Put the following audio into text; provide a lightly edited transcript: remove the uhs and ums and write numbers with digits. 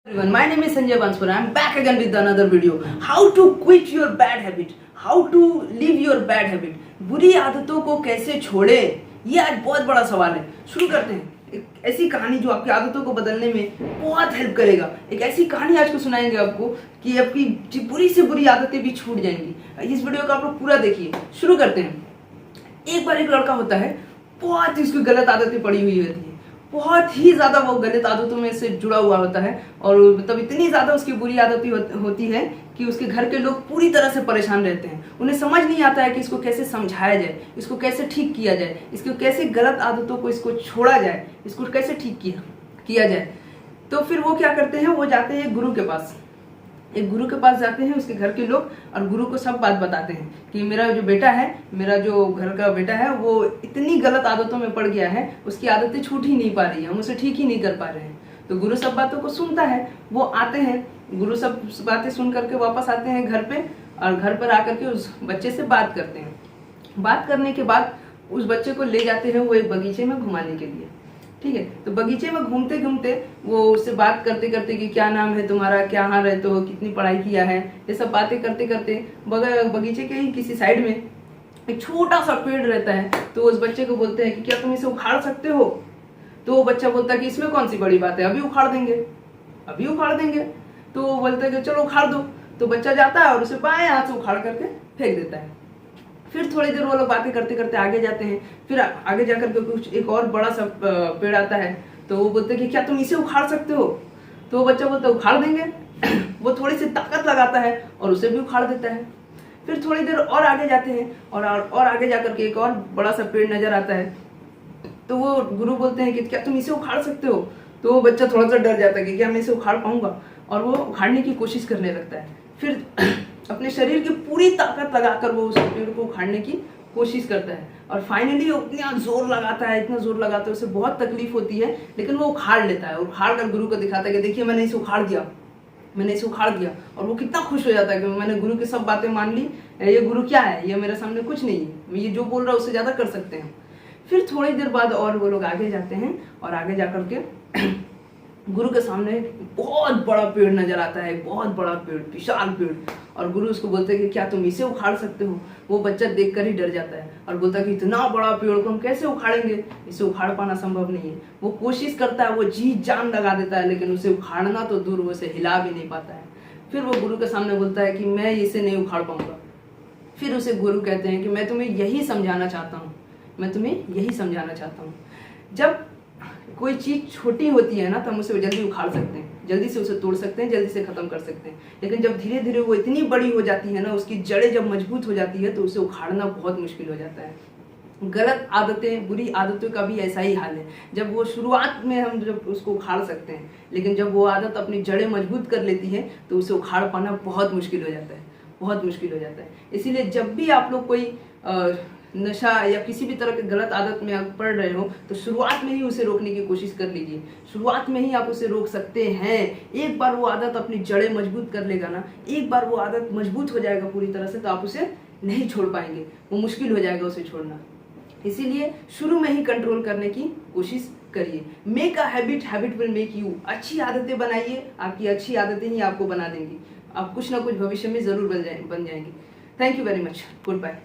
Everyone, my name is Sanjay Banswara. I'm back again with another video. How to quit your bad habit. How to leave your bad habit. बुरी आदतों को कैसे छोड़े, ये आज बहुत बड़ा सवाल है। शुरू करते हैं। एक ऐसी कहानी जो आपकी आदतों को बदलने में बहुत हेल्प करेगा। एक ऐसी कहानी आज को सुनाएंगे आपको कि आपकी बुरी से बुरी आदतें भी छूट जाएंगी। इस वीडियो को आप लोग पूरा देखिए। शुरू करते हैं। एक बार एक लड़का होता है, बहुत ही उसकी गलत आदतें पड़ी हुई होती है, बहुत ही ज्यादा वो गलत आदतों में से जुड़ा हुआ होता है और मतलब इतनी ज्यादा उसकी बुरी आदतें होती है कि उसके घर के लोग पूरी तरह से परेशान रहते हैं। उन्हें समझ नहीं आता है कि इसको कैसे समझाया जाए, इसको कैसे ठीक किया जाए, इसको कैसे गलत आदतों को इसको छोड़ा जाए, इसको कैसे ठीक किया जाए। तो फिर वो क्या करते हैं, वो जाते हैं गुरु के पास। एक गुरु के पास जाते हैं उसके घर के लोग और गुरु को सब बात बताते हैं कि मेरा जो बेटा है, मेरा जो घर का बेटा है, वो इतनी गलत आदतों में पड़ गया है, उसकी आदतें छूट ही नहीं पा रही है, हम उसे ठीक ही नहीं कर पा रहे हैं। तो गुरु सब बातों को सुनता है, वो आते हैं, गुरु सब बातें सुन करके वापस आते हैं घर पे और घर पर आकर के उस बच्चे से बात करते हैं। बात करने के बाद उस बच्चे को ले जाते हैं वो एक बगीचे में घुमाने के लिए। ठीक है, तो बगीचे में घूमते घूमते वो उससे बात करते करते कि क्या नाम है तुम्हारा, क्या हाल रहते हो, कितनी पढ़ाई किया है, ये सब बातें करते करते बगीचे के ही किसी साइड में एक छोटा सा पेड़ रहता है। तो उस बच्चे को बोलते हैं कि क्या तुम इसे उखाड़ सकते हो। तो वो बच्चा बोलता है कि इसमें कौन सी बड़ी बात है, अभी उखाड़ देंगे, अभी उखाड़ देंगे। तो वो बोलता है कि चलो उखाड़ दो। तो बच्चा जाता है और उसे बाएं हाथ से उखाड़ करके फेंक देता है। फिर थोड़ी देर वो लोग बातें करते करते आगे जाते हैं। फिर आगे जाकर के कुछ एक और बड़ा सा पेड़ आता है। तो वो बोलते हैं कि क्या तुम इसे उखाड़ सकते हो। तो वो बच्चा बोलता है उखाड़ देंगे। वो थोड़ी सी ताकत लगाता है और उसे भी उखाड़ देता है। फिर थोड़ी देर और आगे जाते हैं और आगे जाकर के एक और बड़ा सा पेड़ नजर आता है। तो वो गुरु बोलते हैं कि क्या तुम इसे उखाड़ सकते हो। तो वो बच्चा थोड़ा सा डर जाता है कि क्या मैं इसे उखाड़ पाऊंगा, और वो उखाड़ने की कोशिश करने लगता है। फिर अपने शरीर की पूरी ताकत लगाकर वो उस पेड़ को उखाड़ने की कोशिश करता है और फाइनली वो इतना जोर लगाता है, इतना जोर लगाता है, उसे बहुत तकलीफ होती है, लेकिन वो उखाड़ लेता है। उखाड़ कर गुरु को दिखाता है कि देखिए मैंने इसे उखाड़ दिया, मैंने इसे उखाड़ दिया। और वो कितना खुश हो जाता है कि मैंने गुरु की सब बातें मान ली, ये गुरु क्या है, ये मेरे सामने कुछ नहीं है, ये जो बोल रहा है उससे ज्यादा कर सकते हैं। फिर थोड़ी देर बाद और वो लोग आगे जाते हैं और आगे जाकर के गुरु के सामने बहुत बड़ा पेड़ नजर आता है, बहुत बड़ा पेड़, विशाल पेड़। और गुरु उसको बोलते हैं कि क्या तुम इसे उखाड़ सकते हो। वो बच्चा देखकर ही डर जाता है और बोलता है कि इतना बड़ा पेड़ को हम कैसे उखाड़ेंगे, इसे उखाड़ पाना संभव नहीं है। वो कोशिश करता है, वो जी जान लगा देता है, लेकिन उसे उखाड़ना तो दूर, वो उसे हिला भी नहीं पाता है। फिर वो गुरु के सामने बोलता है कि मैं इसे नहीं उखाड़ पाऊंगा। फिर उसे गुरु कहते हैं कि मैं तुम्हें यही समझाना चाहता हूँ, मैं तुम्हें यही समझाना चाहता हूँ। जब कोई चीज छोटी होती है ना, तो हम उसे जल्दी उखाड़ सकते हैं, जल्दी से उसे तोड़ सकते हैं, जल्दी से खत्म कर सकते हैं। लेकिन जब धीरे धीरे वो इतनी बड़ी हो जाती है ना, उसकी जड़ें जब मजबूत हो जाती है, तो उसे उखाड़ना बहुत मुश्किल हो जाता है। गलत आदतें, बुरी आदतों का भी ऐसा ही हाल है। जब वो शुरुआत में हम जब उसको उखाड़ सकते हैं, लेकिन जब वो आदत अपनी जड़ें मजबूत कर लेती है तो उसे उखाड़ पाना बहुत मुश्किल हो जाता है, बहुत मुश्किल हो जाता है। इसीलिए जब भी आप लोग कोई नशा या किसी भी तरह की गलत आदत में आप पड़ रहे हो, तो शुरुआत में ही उसे रोकने की कोशिश कर लीजिए। शुरुआत में ही आप उसे रोक सकते हैं। एक बार वो आदत अपनी जड़ें मजबूत कर लेगा ना, एक बार वो आदत मजबूत हो जाएगा पूरी तरह से, तो आप उसे नहीं छोड़ पाएंगे, वो मुश्किल हो जाएगा उसे छोड़ना। इसीलिए शुरू में ही कंट्रोल करने की कोशिश करिए। Make a habit, habit will make you. अच्छी आदतें बनाइए, आपकी अच्छी आदतें ही आपको बना देंगी। आप कुछ ना कुछ भविष्य में जरूर बन जाएंगे। Thank you very much, good bye.